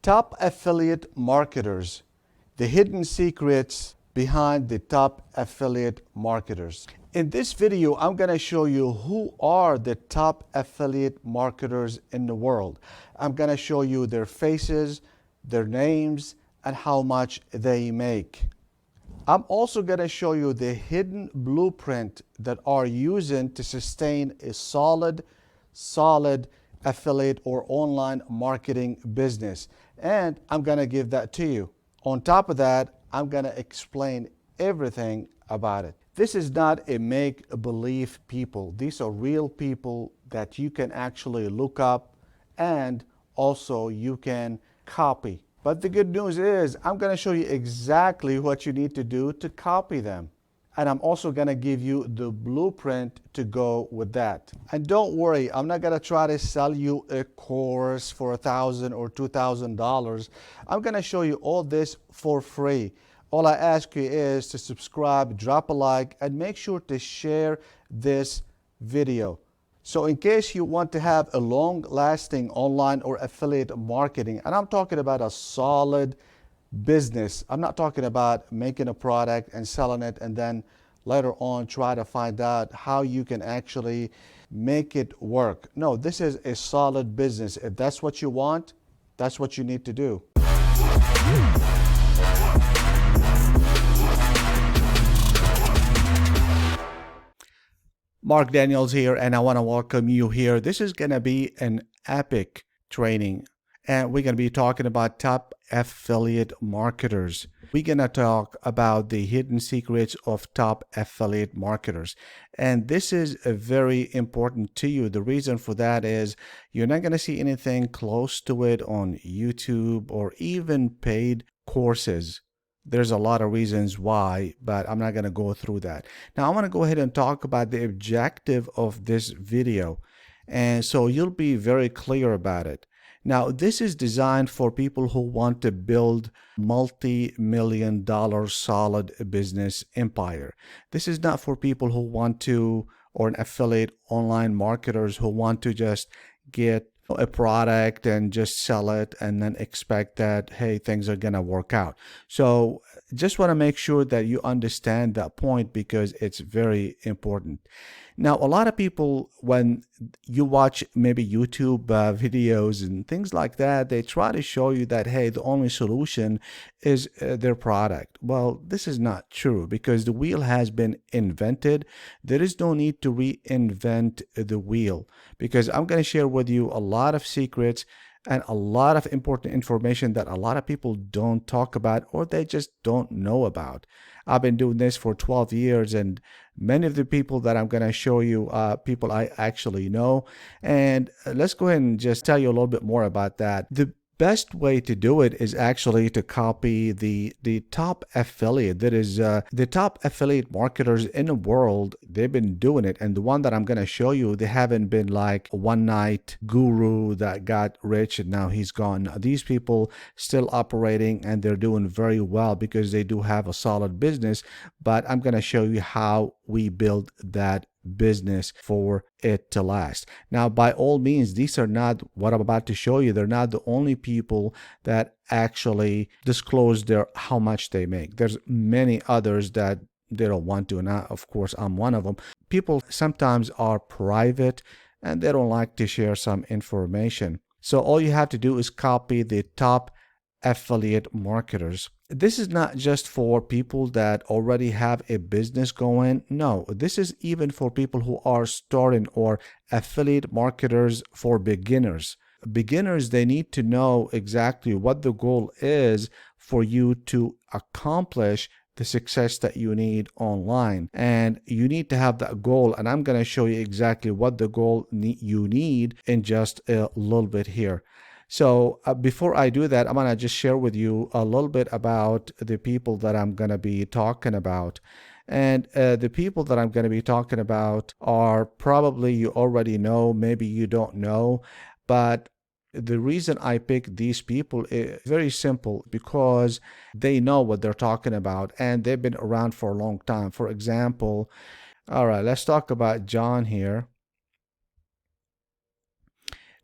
Top affiliate marketers, the hidden secrets behind the top affiliate marketers. In this video, I'm going to show you who are the top affiliate marketers in the world. I'm going to show you their faces, their names, and how much they make. I'm also going to show you the hidden blueprint that are using to sustain a solid affiliate or online marketing business. And I'm going to give that to you. On top of that, I'm going to explain everything about it. This is not a make-believe people. These are real people that you can actually look up and also you can copy. But the good news is I'm going to show you exactly what you need to do to copy them. And I'm also going to give you the blueprint to go with that. And don't worry, I'm not going to try to sell you a course for $1,000 or $2,000. I'm going to show you all this for free. All I ask you is to subscribe, drop a like, and make sure to share this video. So in case you want to have a long-lasting online or affiliate marketing, and I'm talking about a solid business. I'm not talking about making a product and selling it and then later on try to find out how you can actually make it work. No, this is a solid business. If that's what you want, that's what you need to do. Mark Daniels here, and I want to welcome you here. This is going to be an epic training, and we're going to be talking about top affiliate marketers. We're going to talk about the hidden secrets of top affiliate marketers. And this is very important to you. The reason for that is you're not going to see anything close to it on YouTube or even paid courses. There's a lot of reasons why, but I'm not going to go through that. Now, I want to go ahead and talk about the objective of this video. And so you'll be very clear about it. Now, this is designed for people who want to build multi-million-dollar solid business empire. This is not for people who want to, or an affiliate online marketers who want to just get a product and just sell it and then expect that, hey, things are going to work out. So just want to make sure that you understand that point because it's very important. Now, a lot of people, when you watch maybe YouTube videos and things like that, they try to show you that, hey, the only solution is their product. Well, this is not true because the wheel has been invented. There is no need to reinvent the wheel because I'm going to share with you a lot of secrets and a lot of important information that a lot of people don't talk about or they just don't know about. I've been doing this for 12 years and many of the people that I'm going to show you people I actually know. And let's go ahead and just tell you a little bit more about that. The best way to do it is actually to copy the top affiliate. That is the top affiliate marketers in the world. They've been doing it, and the one that I'm going to show you, they haven't been like a one night guru that got rich and now he's gone. These people still operating and they're doing very well because they do have a solid business, but I'm going to show you how we build that business for it to last. Now, by all means, these are not what I'm about to show you. They're not the only people that actually disclose their how much they make. There's many others that they don't want to, and of course, I'm one of them. People sometimes are private and they don't like to share some information. So all you have to do is copy the top affiliate marketers. This is not just for people that already have a business going. No, this is even for people who are starting or affiliate marketers for beginners. Beginners, they need to know exactly what the goal is for you to accomplish the success that you need online. And you need to have that goal. And I'm going to show you exactly what the goal you need in just a little bit here. So before I do that, I'm going to just share with you a little bit about the people that I'm going to be talking about. And the people that I'm going to be talking about are probably you already know, maybe you don't know, but the reason I pick these people is very simple because they know what they're talking about and they've been around for a long time. For example, all right, let's talk about John here.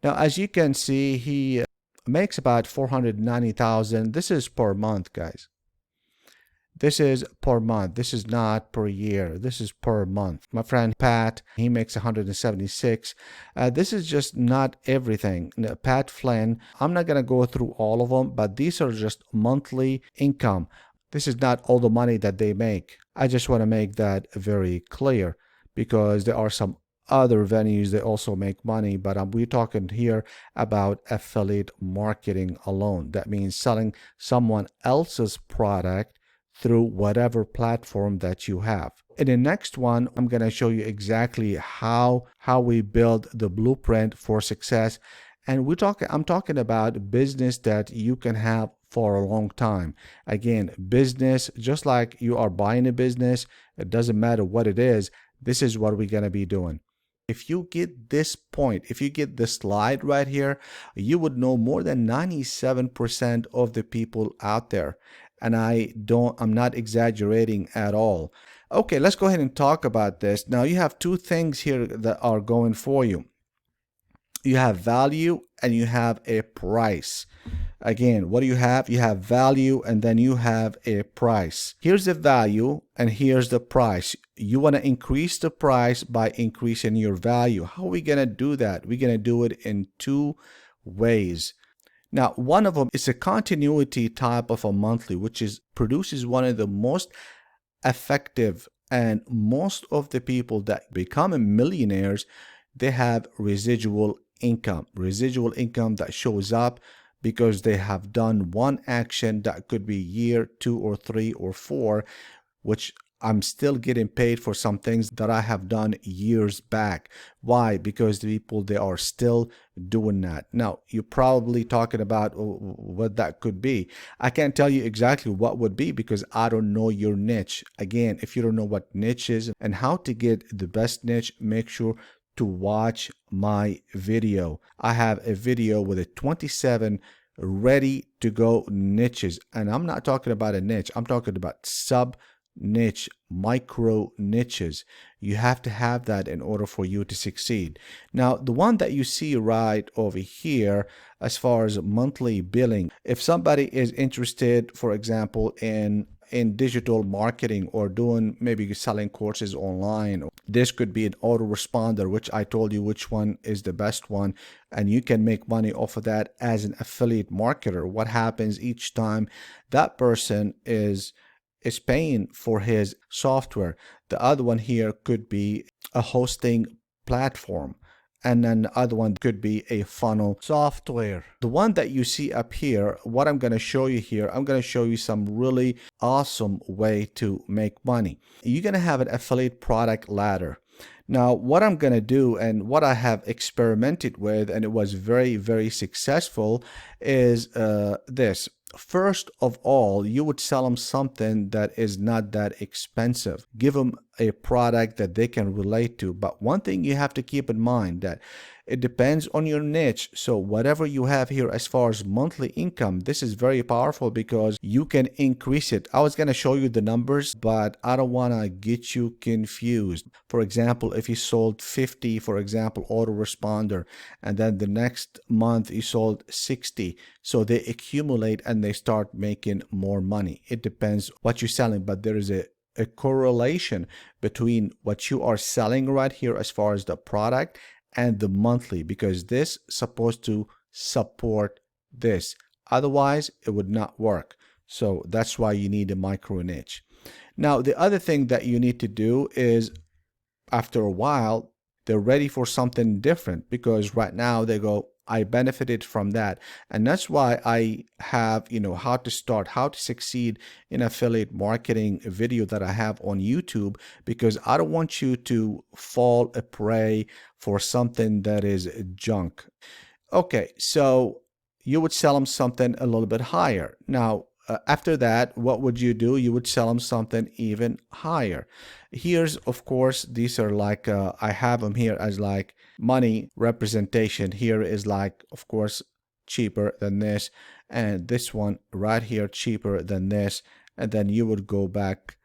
Now, as you can see, he makes about 490,000. This is per month, guys. This is per month. This is not per year. This is per month. My friend Pat, he makes 176. This is just not everything. Pat Flynn, I'm not going to go through all of them, but these are just monthly income. This is not all the money that they make. I just want to make that very clear because there are some other venues that also make money, but we're talking here about affiliate marketing alone. That means selling someone else's product through whatever platform that you have. In the next one, I'm going to show you exactly how we build the blueprint for success. And I'm talking about business that you can have for a long time. Again, business, just like you are buying a business, it doesn't matter what it is. This is what we're going to be doing. If you get this point, if you get this slide right here, you would know more than 97% of the people out there. And I'm not exaggerating at all. Okay, let's go ahead and talk about this. Now you have two things here that are going for you. You have value and you have a price. Again, what do you have? You have value and then you have a price. Here's the value and here's the price. You want to increase the price by increasing your value. How are we going to do that? We're going to do it in two ways. Now, one of them is a continuity type of a monthly, which produces one of the most effective, and most of the people that become millionaires, they have residual income that shows up because they have done one action that could be year, 2 or 3 or 4, which I'm still getting paid for some things that I have done years back. Why? Because the people, they are still doing that. Now, you're probably talking about what that could be. I can't tell you exactly what would be because I don't know your niche. Again, if you don't know what niche is and how to get the best niche, make sure to watch my video. I have a video with a 27 ready to go niches, and I'm not talking about a niche. I'm talking about sub niche, micro niches. You have to have that in order for you to succeed. Now, the one that you see right over here, as far as monthly billing, if somebody is interested, for example, in digital marketing or doing maybe selling courses online, this could be an autoresponder, which I told you which one is the best one, and you can make money off of that as an affiliate marketer. What happens each time that person is paying for his software? The other one here could be a hosting platform, and then the other one could be a funnel software. The one that you see up here, what I'm going to show you here, I'm going to show you some really awesome way to make money. You're going to have an affiliate product ladder. Now, what I'm going to do and what I have experimented with, and it was very, very successful, is this. First of all, you would sell them something that is not that expensive. Give them a product that they can relate to. But one thing you have to keep in mind that it depends on your niche. So whatever you have here as far as monthly income, this is very powerful because you can increase it. I was going to show you the numbers, but I don't want to get you confused. For example, if you sold 50, for example, autoresponder, and then the next month you sold 60, so they accumulate and they start making more money. It depends what you're selling, but there is a correlation between what you are selling right here as far as the product and the monthly, because this is supposed to support this. Otherwise, it would not work. So that's why you need a micro niche. Now, the other thing that you need to do is, after a while, they're ready for something different, because right now they go, I benefited from that. And that's why I have, how to start, how to succeed in affiliate marketing video that I have on YouTube, because I don't want you to fall a prey for something that is junk. Okay, so you would sell them something a little bit higher. Now, after that, what would you do? You would sell them something even higher. Here's, of course, these are like, I have them here as like money representation. Here is like, of course, cheaper than this. And this one right here, cheaper than this. And then you would go back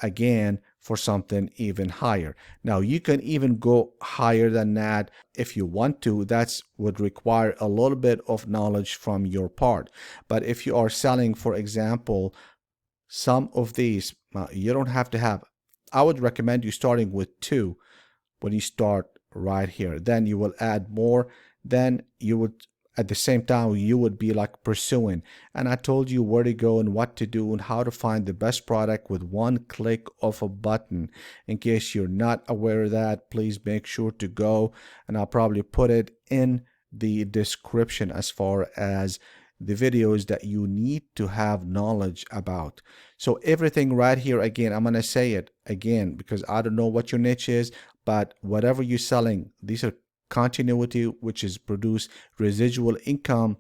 again for something even higher. Now, you can even go higher than that if you want to. That would require a little bit of knowledge from your part. But if you are selling, for example, some of these, you don't have to have. I would recommend you starting with 2 when you start right here. Then you will add more. Then you would, at the same time, you would be like pursuing. And I told you where to go and what to do and how to find the best product with one click of a button. In case you're not aware of that, please make sure to go, and I'll probably put it in the description as far as the videos that you need to have knowledge about. So everything right here, again, I'm going to say it again because I don't know what your niche is, but whatever you're selling, these are continuity, which is produce residual income,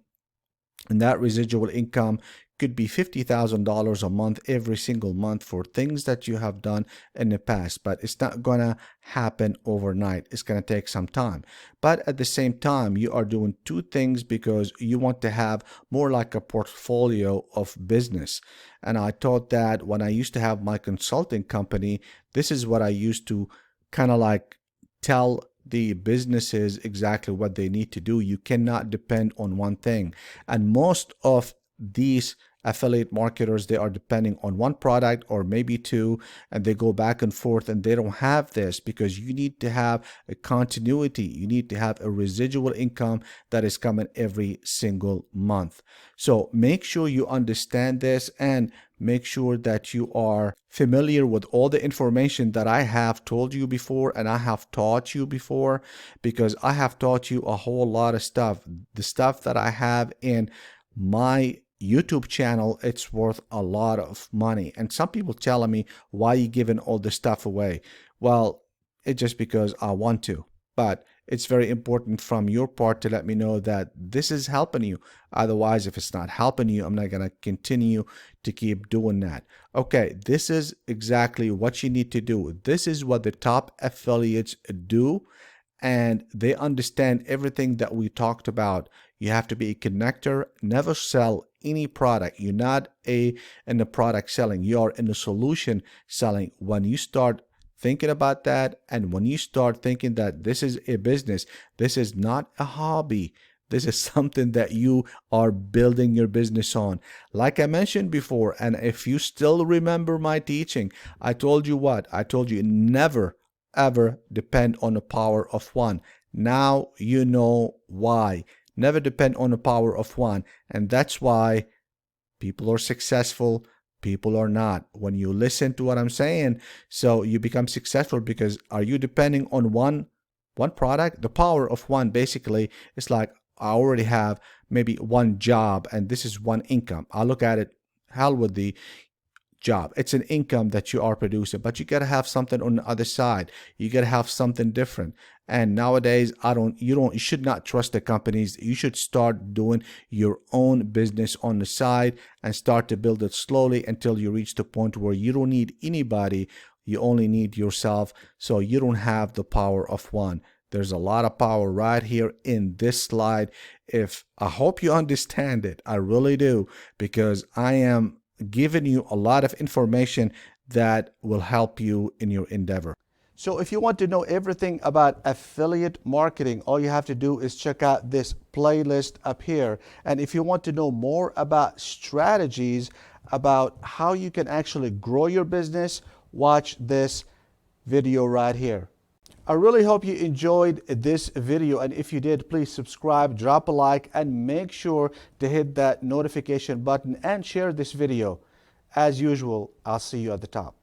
and that residual income could be $50,000 a month every single month for things that you have done in the past. But it's not gonna happen overnight. It's gonna take some time. But at the same time, you are doing 2 things because you want to have more like a portfolio of business. And I thought that when I used to have my consulting company, this is what I used to kind of like tell the businesses exactly what they need to do. You cannot depend on one thing. And most of these affiliate marketers, they are depending on one product or maybe 2, and they go back and forth, and they don't have this because you need to have a continuity. You need to have a residual income that is coming every single month. So make sure you understand this and make sure that you are familiar with all the information that I have told you before and I have taught you before, because I have taught you a whole lot of stuff. The stuff that I have in my YouTube channel, it's worth a lot of money. And some people telling me, why are you giving all this stuff away? Well, it's just because I want to. But it's very important from your part to let me know that this is helping you. Otherwise, if it's not helping you, I'm not going to continue to keep doing that. Okay, this is exactly what you need to do. This is what the top affiliates do, and they understand everything that we talked about. You have to be a connector. Never sell any product. You're not in the product selling. You are in the solution selling. When you start thinking about that, and when you start thinking that this is a business, this is not a hobby, this is something that you are building your business on. Like I mentioned before, and if you still remember my teaching, I told you what? I told you never ever depend on the power of one. Now you know why. Never depend on the power of one. And that's why people are successful, people are not. When you listen to what I'm saying, so you become successful because are you depending on one product? The power of one basically is like, I already have maybe one job and this is one income. I look at it, hell with the job. It's an income that you are producing, but you got to have something on the other side. You got to have something different. And nowadays, you should not trust the companies. You should start doing your own business on the side and start to build it slowly until you reach the point where you don't need anybody. You only need yourself. So you don't have the power of one. There's a lot of power right here in this slide. I hope you understand it. I really do, because I am giving you a lot of information that will help you in your endeavor. So if you want to know everything about affiliate marketing, all you have to do is check out this playlist up here. And if you want to know more about strategies about how you can actually grow your business, watch this video right here. I really hope you enjoyed this video, and if you did, please subscribe, drop a like, and make sure to hit that notification button and share this video. As usual, I'll see you at the top.